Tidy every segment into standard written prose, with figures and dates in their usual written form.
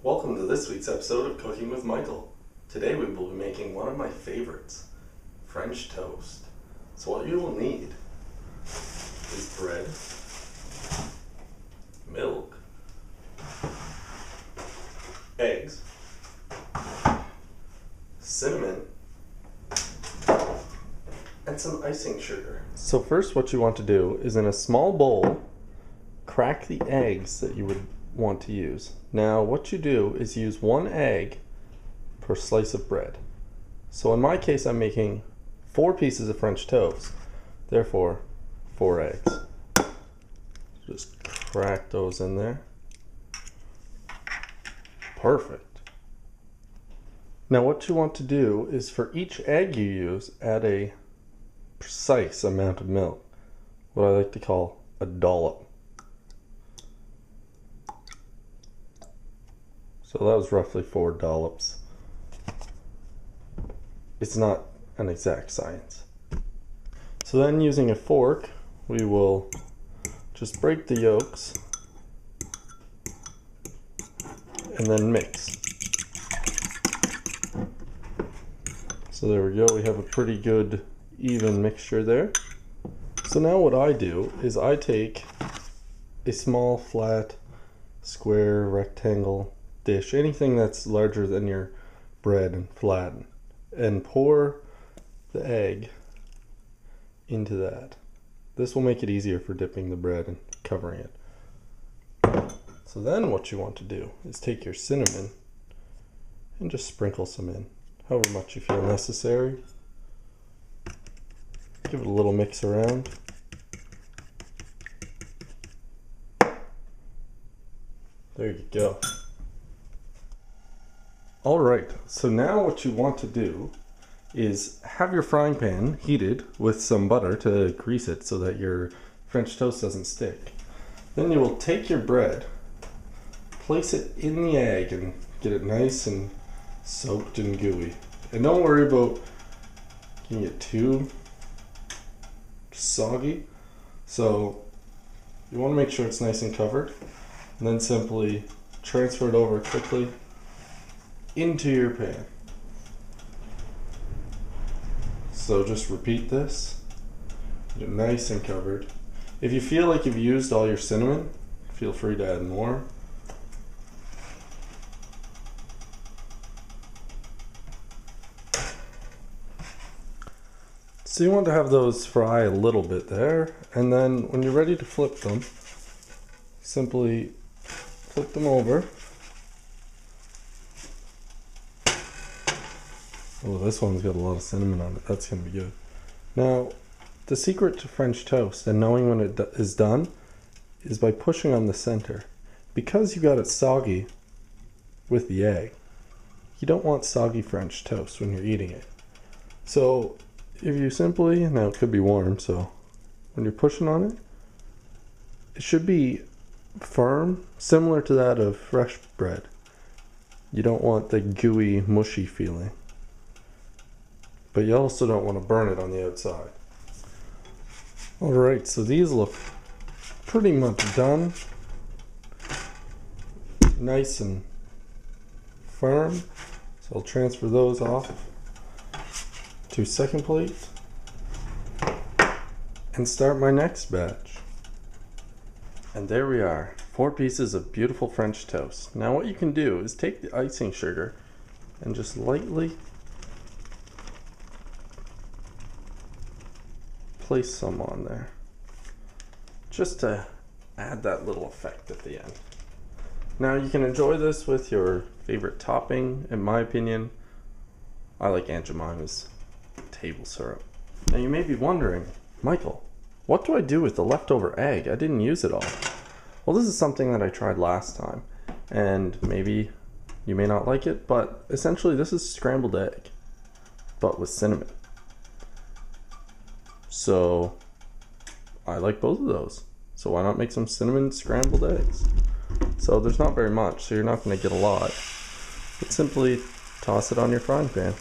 Welcome to this week's episode of Cooking with Michael. Today we will be making one of my favorites, French toast. So what you will need is bread, milk, eggs, cinnamon, and some icing sugar. So first what you want to do is in a small bowl, crack the eggs that you would want to use. Now what you do is use 1 egg per slice of bread. So in my case I'm making 4 pieces of French toast, therefore 4 eggs. Just crack those in there. Perfect. Now what you want to do is for each egg you use, add a precise amount of milk, what I like to call a dollop. So that was roughly 4 dollops. It's not an exact science. So then using a fork, we will just break the yolks and then mix. So there we go, we have a pretty good even mixture there. So now what I do is I take a small flat square rectangle dish, anything that's larger than your bread and flatten, and pour the egg into that. This will make it easier for dipping the bread and covering it. So then what you want to do is take your cinnamon and just sprinkle some in, however much you feel necessary. Give it a little mix around. There you go. Alright, so now what you want to do is have your frying pan heated with some butter to grease it so that your French toast doesn't stick. Then you will take your bread, place it in the egg and get it nice and soaked and gooey. And don't worry about getting it too soggy. So you want to make sure it's nice and covered, and then simply transfer it over quickly into your pan. So just repeat this, get it nice and covered. If you feel like you've used all your cinnamon, feel free to add more. So you want to have those fry a little bit there, and then when you're ready to flip them, simply flip them over. Oh, this one's got a lot of cinnamon on it. That's going to be good. Now, the secret to French toast and knowing when it is done is by pushing on the center. Because you got it soggy with the egg, you don't want soggy French toast when you're eating it. So, if you simply, now it could be warm, so when you're pushing on it, it should be firm, similar to that of fresh bread. You don't want the gooey, mushy feeling. But you also don't want to burn it on the outside. Alright, so these look pretty much done. Nice and firm. So I'll transfer those off to second plate and start my next batch. And there we are, 4 pieces of beautiful French toast. Now what you can do is take the icing sugar and just lightly place some on there, just to add that little effect at the end. Now you can enjoy this with your favorite topping. In my opinion, I like Aunt Jemima's table syrup. Now you may be wondering, Michael, what do I do with the leftover egg? I didn't use it all. Well, this is something that I tried last time, and maybe you may not like it, but essentially this is scrambled egg, but with cinnamon. So I like both of those. So why not make some cinnamon scrambled eggs? So there's not very much, so you're not going to get a lot. But simply toss it on your frying pan.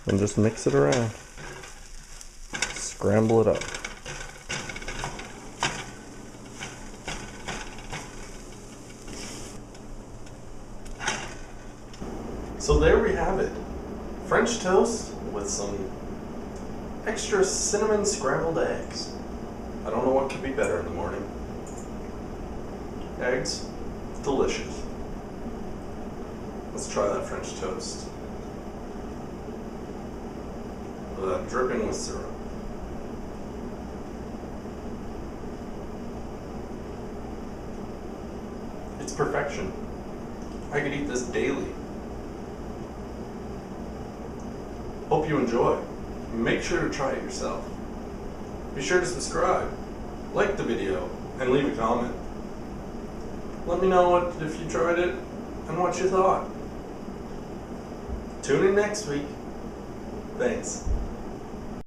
And just mix it around. Scramble it up. So there we have it. French toast with some extra cinnamon scrambled eggs. I don't know what could be better in the morning. Eggs, delicious. Let's try that French toast. With that dripping with syrup. It's perfection. I could eat this daily. Hope you enjoy. Make sure to try it yourself. Be sure to subscribe, like the video, and leave a comment. Let me know if you tried it and what you thought. Tune in next week. Thanks.